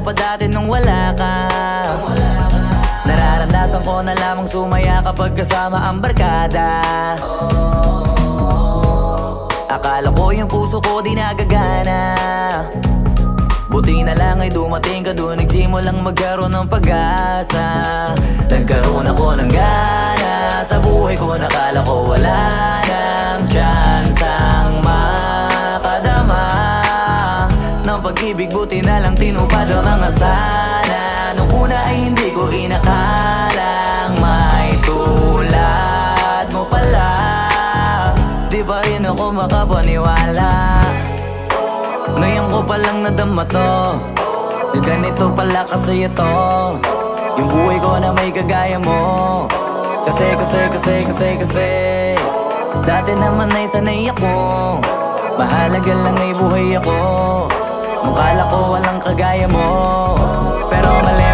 pa dati nung wala ka. Nararamdasan ko na lamang sumaya kapag kasama ang barkada. Akala ko yung puso ko di nagagana. Buti na lang ay dumating ka doon, nagsimulang magkaroon ng pag-asa. Nagkaroon ako ng gana sa buhay ko, nakala ko wala nang tsansang makadama ng pag-ibig. Buti na lang tinupad ang mga sana. Nung una ay hindi ko inakalang may tulad mo pala. Di ba rin ako makapaniwala? Ngayon ko palang nadama to, na ganito pala kasi ito yung buhay ko na may kagaya mo. Kasi dati naman ay sanay ako, mahalaga lang ay buhay ako. Nung kala ko walang kagaya mo, pero mali.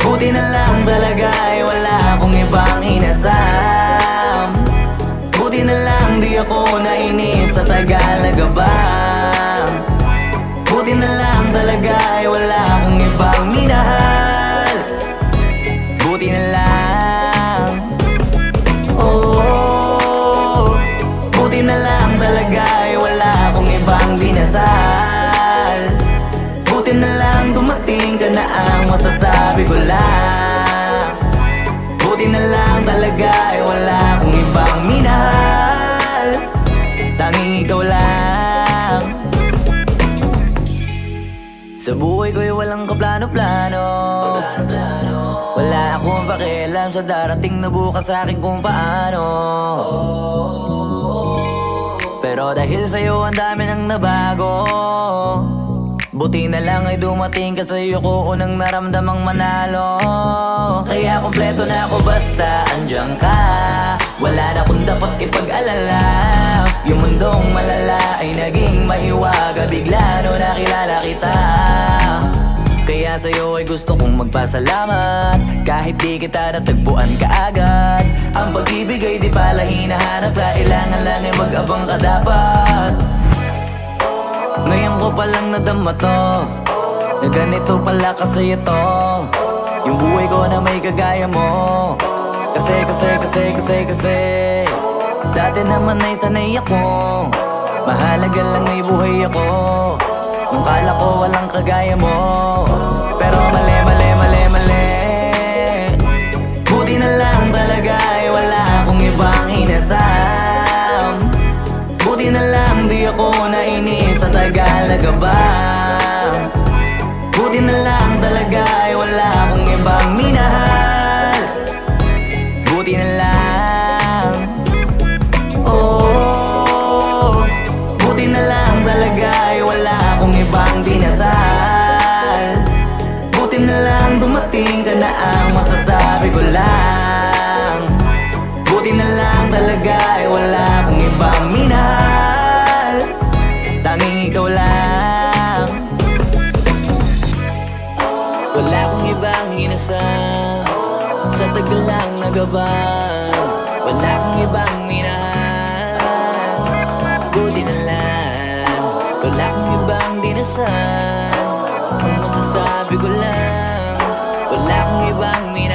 Buti na lang talaga ay wala akong ibang inasam. Buti na lang di ako nainip sa Tagalaga ba. Buti na lang talaga ay wala akong ibang minahal. Buti na lang, oh, buti na lang talaga ay wala akong ibang dinasal. Buti na lang dumating ka na ang masasabi ko lang. Buti na lang talaga ay wala akong ibang minahal. Tanging ikaw lang. Sa buhay ko'y walang kaplano-plano. Wala akong pakialam sa darating na bukas sa akin kung paano. Pero dahil sa'yo ang dami nang nabago. Buti na lang ay dumating ka, sa'yo ko unang naramdamang manalo. Kaya kompleto na ako basta andyan ka. Wala na akong dapat ipag-alala. Yung mundong malala ay naging mahiwaga bigla no nakilala kita. Kaya sa'yo ay gusto kong magpasalamat, kahit di kita natagpuan kaagad. Ang pag-ibig ay di pala hinahanap, kailangan lang ay mag-abang ka dapat. Ngayon ko palang nadama to, na ganito pala kasi ito yung buhay ko na may kagaya mo. Kasi dati naman ay sanay ako, mahalaga lang ay buhay ako. Nung kala ko walang kagaya mo, pero mali. Buti na lang talaga ay wala akong ibang inasam. Buti na lang di ako nainip sa Tagalaga ba. Buti na lang talaga ay wala akong ibang minahal. Buti na lang, oh, buti na lang talaga ay wala akong ibang dinasal. Buti na lang dumating ka na ang masasabi ko lang. Buti na lang talaga ay wala akong ibang minahal. Tanging ikaw lang. Wala akong ibang inasal, sa tagal lang nagaban. Wala akong ibang minahal. Buti na lang, wala akong ibang dinasal. Ang masasabi ko lang, wala akong ibang minahal.